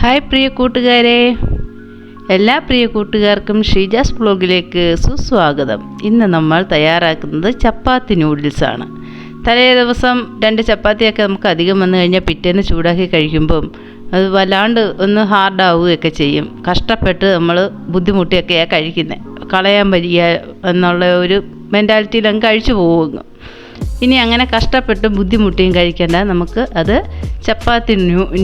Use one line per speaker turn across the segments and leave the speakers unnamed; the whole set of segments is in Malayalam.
ഹായ് പ്രിയ കൂട്ടുകാരെ, എല്ലാ പ്രിയ കൂട്ടുകാർക്കും ഷീജാസ് ബ്ലോഗിലേക്ക് സുസ്വാഗതം. ഇന്ന് നമ്മൾ തയ്യാറാക്കുന്നത് ചപ്പാത്തി നൂഡിൽസാണ്. തലേ ദിവസം 2 ചപ്പാത്തിയൊക്കെ നമുക്ക് അധികം വന്നു കഴിഞ്ഞാൽ പിറ്റേന്ന് ചൂടാക്കി കഴിക്കുമ്പം അത് വല്ലാണ്ട് ഒന്ന് ഹാർഡാവുകയൊക്കെ ചെയ്യും. കഷ്ടപ്പെട്ട് നമ്മൾ ബുദ്ധിമുട്ടിയൊക്കെയാണ് കഴിക്കുന്നത്. കളയാൻ വരിക എന്നുള്ള ഒരു മെൻറ്റാലിറ്റിയിൽ അങ്ങ് കഴിച്ചു പോകുന്നു. ഇനി അങ്ങനെ കഷ്ടപ്പെട്ട് ബുദ്ധിമുട്ടിയും കഴിക്കേണ്ട, നമുക്ക് അത് ചപ്പാത്തി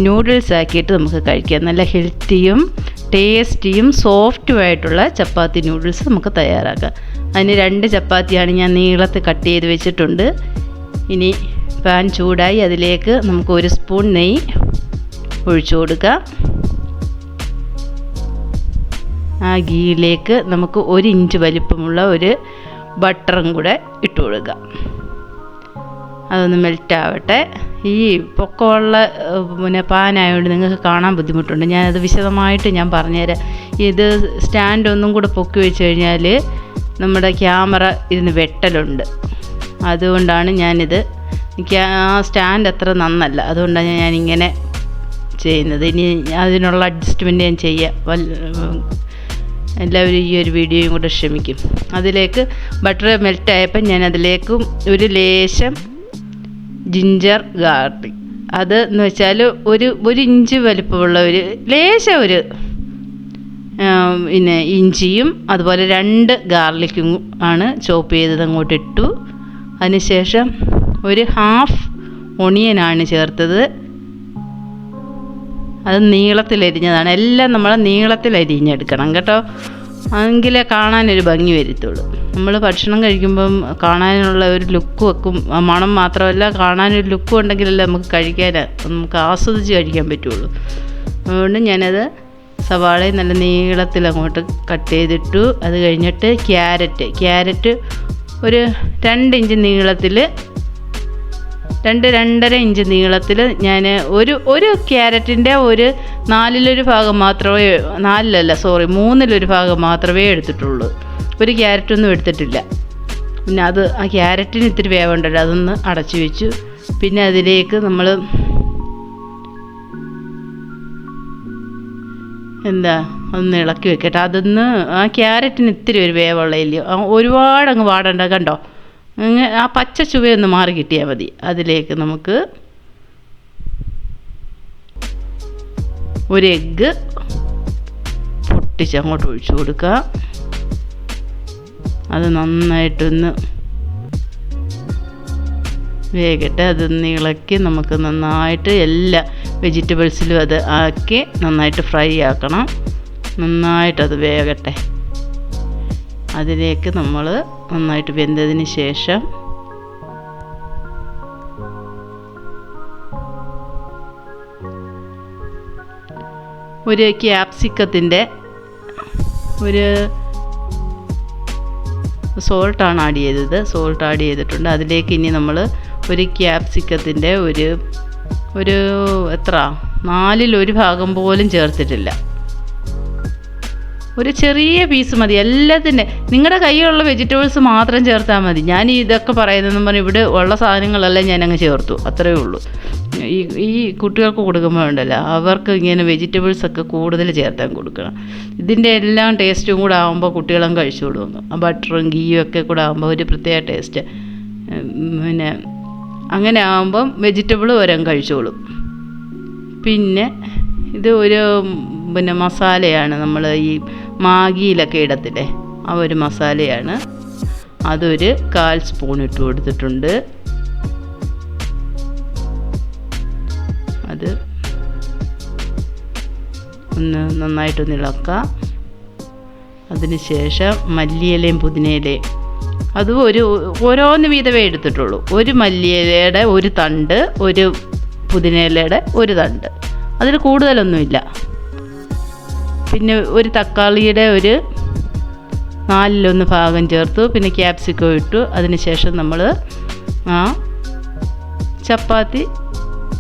നൂഡിൽസ് ആക്കിയിട്ട് നമുക്ക് കഴിക്കാം. നല്ല ഹെൽത്തിയും ടേസ്റ്റിയും സോഫ്റ്റുമായിട്ടുള്ള ചപ്പാത്തി നൂഡിൽസ് നമുക്ക് തയ്യാറാക്കാം. അതിന് 2 ചപ്പാത്തിയാണ് ഞാൻ നീളത്തിൽ കട്ട് ചെയ്ത് വെച്ചിട്ടുണ്ട്. ഇനി പാൻ ചൂടായി അതിലേക്ക് നമുക്ക് 1 സ്പൂൺ നെയ്യ് ഒഴിച്ചു കൊടുക്കാം. ആ ഗീയിലേക്ക് നമുക്ക് 1 ഇഞ്ച് വലിപ്പമുള്ള ഒരു ബട്ടറും കൂടെ ഇട്ട് കൊടുക്കാം. അതൊന്ന് മെൽറ്റാവട്ടെ. ഈ പൊക്കമുള്ള പാനായതുകൊണ്ട് നിങ്ങൾക്ക് കാണാൻ ബുദ്ധിമുട്ടുണ്ട്. ഞാനത് വിശദമായിട്ട് ഞാൻ പറഞ്ഞുതരാം. ഇത് സ്റ്റാൻഡ് ഒന്നും കൂടെ പൊക്കി വെച്ച് കഴിഞ്ഞാൽ നമ്മുടെ ക്യാമറ ഇതിന് വെട്ടലുണ്ട്. അതുകൊണ്ടാണ് ഞാനിത്, എനിക്ക് ആ സ്റ്റാൻഡ് അത്ര നന്നല്ല, അതുകൊണ്ടാണ് ഞാനിങ്ങനെ ചെയ്യുന്നത്. ഇനി അതിനുള്ള അഡ്ജസ്റ്റ്മെൻറ്റ് ഞാൻ ചെയ്യാം. എല്ലാവരും ഈ ഒരു വീഡിയോയും കൂടെ ക്ഷമിക്കും. അതിലേക്ക് ബട്ടർ മെൽറ്റായപ്പോൾ ഞാൻ അതിലേക്കും ഒരു ലേശം ജിഞ്ചർ ഗാർലിക്, അത് എന്ന് വെച്ചാൽ ഒരു ഇഞ്ച് വലിപ്പമുള്ള ഒരു ലേശം ഒരു പിന്നെ ഇഞ്ചിയും അതുപോലെ 2 ഗാർലിക്കും ആണ് ചോപ്പ് ചെയ്തത് അങ്ങോട്ട് ഇട്ടു. അതിനുശേഷം ഒരു ഹാഫ് ഒണിയനാണ് ചേർത്തത്. അത് നീളത്തിലരിഞ്ഞതാണ്. എല്ലാം നമ്മൾ നീളത്തിലരിഞ്ഞെടുക്കണം കേട്ടോ, എങ്കിലേ കാണാനൊരു ഭംഗി വരത്തുള്ളൂ. നമ്മൾ ഭക്ഷണം കഴിക്കുമ്പം കാണാനുള്ള ഒരു ലുക്ക് വെക്കും. മണം മാത്രമല്ല, കാണാനൊരു ലുക്കും ഉണ്ടെങ്കിലല്ലേ നമുക്ക് ആസ്വദിച്ച് കഴിക്കാൻ പറ്റുള്ളൂ. അതുകൊണ്ട് ഞാനത് സവാളയും നല്ല നീളത്തിൽ അങ്ങോട്ട് കട്ട് ചെയ്തിട്ടു. അത് കഴിഞ്ഞിട്ട് ക്യാരറ്റ് ഒരു 2 ഇഞ്ച് നീളത്തിൽ, 2-2.5 ഇഞ്ച് നീളത്തിൽ ഞാൻ ഒരു ക്യാരറ്റിൻ്റെ ഒരു 4/1 ഭാഗം മാത്രമേ, 3/1 ഭാഗം മാത്രമേ എടുത്തിട്ടുള്ളൂ. ഒരു ക്യാരറ്റൊന്നും എടുത്തിട്ടില്ല. പിന്നെ ആ ക്യാരറ്റിന് ഇത്തിരി വേവുണ്ടല്ലോ, അതൊന്ന് അടച്ചു വെച്ചു. പിന്നെ അതിലേക്ക് നമ്മൾ ഒന്ന് ഇളക്കി വെക്കട്ടെ. ആ ക്യാരറ്റിന് ഇത്തിരി ഒരു വേവുള്ളയില്ലയോ, ഒരുപാടങ്ങ് വാടണ്ട കണ്ടോ. ആ പച്ച ചുവയൊന്ന് മാറി കിട്ടിയാൽ മതി. അതിലേക്ക് നമുക്ക് 1 എഗ്ഗ് പൊട്ടിച്ചങ്ങോട്ട് ഒഴിച്ചു കൊടുക്കുക. അത് നന്നായിട്ടൊന്ന് വേകട്ടെ. അതൊന്ന് ഇളക്കി നമുക്ക് നന്നായിട്ട് എല്ലാ വെജിറ്റബിൾസിലും അത് ആക്കി നന്നായിട്ട് ഫ്രൈ ആക്കണം. നന്നായിട്ടത് വേകട്ടെ. അതിലേക്ക് നമ്മൾ നന്നായിട്ട് വെന്തതിന് ശേഷം ഒരു ക്യാപ്സിക്കത്തിൻ്റെ ഒരു സോൾട്ടാണ് ആഡ് ചെയ്തത്. സോൾട്ട് ആഡ് ചെയ്തിട്ടുണ്ട്. അതിലേക്ക് ഇനി നമ്മൾ ഒരു ക്യാപ്സിക്കത്തിൻ്റെ ഒരു എത്ര 4/1 ഭാഗം പോലും ചേർത്തിട്ടില്ല. ഒരു ചെറിയ പീസ് മതി. എല്ലാത്തിൻ്റെ നിങ്ങളുടെ കയ്യിലുള്ള വെജിറ്റബിൾസ് മാത്രം ചേർത്താൽ മതി. ഞാൻ ഇതൊക്കെ പറയുന്നതെന്ന് പറഞ്ഞാൽ ഇവിടെ ഉള്ള സാധനങ്ങളെല്ലാം ഞാനങ്ങ് ചേർത്തു, അത്രയേ ഉള്ളൂ. ഈ കുട്ടികൾക്ക് കൊടുക്കുമ്പോൾ ഉണ്ടല്ലോ, അവർക്ക് ഇങ്ങനെ വെജിറ്റബിൾസൊക്കെ കൂടുതൽ ചേർത്താൻ കൊടുക്കണം. ഇതിൻ്റെ എല്ലാം ടേസ്റ്റും കൂടെ ആകുമ്പോൾ കുട്ടികളും കഴിച്ചോളും. ബട്ടറും ഗീയും ഒക്കെ കൂടെ ആകുമ്പോൾ ഒരു പ്രത്യേക ടേസ്റ്റ്. പിന്നെ അങ്ങനെ ആകുമ്പം വെജിറ്റബിൾ വരാൻ കഴിച്ചോളും. പിന്നെ ഇത് പിന്നെ മസാലയാണ്, നമ്മൾ ഈ മാഗിയിലൊക്കെ ഇടത്തില്ലേ, ആ ഒരു മസാലയാണ്. അതൊരു 1/4 സ്പൂൺ ഇട്ട് കൊടുത്തിട്ടുണ്ട്. അത് ഒന്ന് നന്നായിട്ടൊന്ന് ഇളക്കാം. അതിന് ശേഷം മല്ലിയിലയും പുതിനയിലയും അതും ഓരോന്ന് വീതമേ എടുത്തിട്ടുള്ളൂ. ഒരു മല്ലിയിലയുടെ ഒരു തണ്ട്, ഒരു പുതിനയിലയുടെ ഒരു തണ്ട്, അതിൽ കൂടുതലൊന്നുമില്ല. പിന്നെ ഒരു തക്കാളിയുടെ ഒരു 4/1 ഭാഗം ചേർത്തു. പിന്നെ ക്യാപ്സിക്കം ഇട്ടു. അതിന് ശേഷം നമ്മൾ ആ ചപ്പാത്തി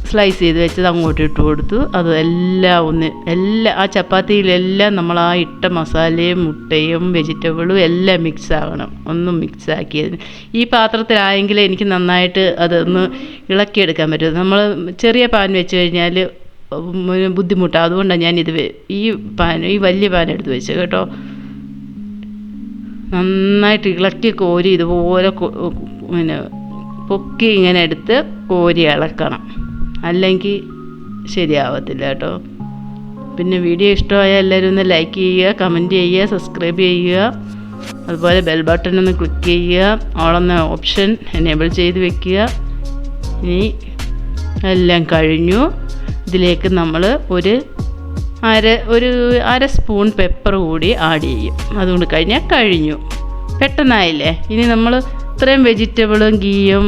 സ്ലൈസ് ചെയ്ത് വെച്ചത് അങ്ങോട്ട് ഇട്ട് കൊടുത്തു. അത് എല്ലാം ആ ചപ്പാത്തിയിലെല്ലാം നമ്മൾ ആ ഇട്ട മസാലയും മുട്ടയും വെജിറ്റബിളും എല്ലാം മിക്സ് ആകണം. ഒന്നും മിക്സ് ആക്കിയതിന് ഈ പാത്രത്തിലായെങ്കിൽ എനിക്ക് നന്നായിട്ട് അതൊന്ന് ഇളക്കിയെടുക്കാൻ പറ്റും. നമ്മൾ ചെറിയ പാൻ വെച്ച് കഴിഞ്ഞാൽ ബുദ്ധിമുട്ടാണ്. അതുകൊണ്ടാണ് ഞാനിത് ഈ വലിയ പാൻ എടുത്ത് വെച്ചത് കേട്ടോ. നന്നായിട്ട് ഇളക്കി കോരി ഇതുപോലെ പൊക്കി ഇങ്ങനെ എടുത്ത് കോരി ഇളക്കണം, അല്ലെങ്കിൽ ശരിയാവത്തില്ല കേട്ടോ. പിന്നെ വീഡിയോ ഇഷ്ടമായാൽ എല്ലാവരും ഒന്ന് ലൈക്ക് ചെയ്യുക, കമൻറ്റ് ചെയ്യുക, സബ്സ്ക്രൈബ് ചെയ്യുക. അതുപോലെ ബെൽ ബട്ടൺ ഒന്ന് ക്ലിക്ക് ചെയ്യുക, ഓളെന്ന ഓപ്ഷൻ എനേബിൾ ചെയ്ത് വെക്കുക. ഇനി എല്ലാം കഴിഞ്ഞു. ഇതിലേക്ക് നമ്മൾ ഒരു അര സ്പൂൺ പെപ്പർ കൂടി ആഡ് ചെയ്യും. അതുകൊണ്ട് കഴിഞ്ഞു. പെട്ടെന്നായില്ലേ. ഇനി നമ്മൾ ഇത്രയും വെജിറ്റബിളും ഗീയും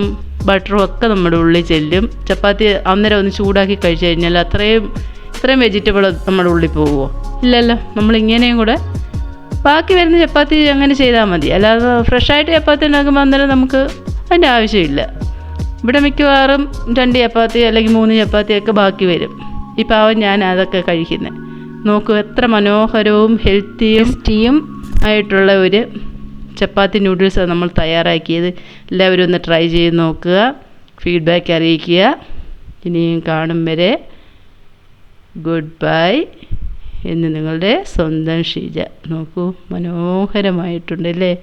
ബട്ടറും ഒക്കെ നമ്മുടെ ഉള്ളിൽ ചെല്ലും. ചപ്പാത്തി അന്നേരം ഒന്ന് ചൂടാക്കി കഴിച്ച് കഴിഞ്ഞാൽ ഇത്രയും വെജിറ്റബിൾ നമ്മുടെ ഉള്ളിൽ പോകുമോ? ഇല്ലല്ലോ. നമ്മളിങ്ങനെയും കൂടെ ബാക്കി വരുന്ന ചപ്പാത്തി അങ്ങനെ ചെയ്താൽ മതി. അല്ലാതെ ഫ്രഷായിട്ട് ചപ്പാത്തി ഉണ്ടാക്കുമ്പോൾ അന്നേരം നമുക്ക് അതിൻ്റെ ആവശ്യമില്ല. ഇവിടെ മിക്കവാറും 2 ചപ്പാത്തി അല്ലെങ്കിൽ 3 ചപ്പാത്തിയൊക്കെ ബാക്കി വരും. ഈ പാവം ഞാൻ അതൊക്കെ കഴിക്കുന്നത്. നോക്കൂ, എത്ര മനോഹരവും ഹെൽത്തിയും ആയിട്ടുള്ള ഒരു ചപ്പാത്തി നൂഡിൽസാണ് നമ്മൾ തയ്യാറാക്കിയത്. എല്ലാവരും ഒന്ന് ട്രൈ ചെയ്ത് നോക്കുക, ഫീഡ്ബാക്ക് അറിയിക്കുക. ഇനിയും കാണും വരെ ഗുഡ് ബൈ എന്ന് നിങ്ങളുടെ സ്വന്തം ഷീജ. നോക്കൂ, മനോഹരമായിട്ടുണ്ടല്ലേ.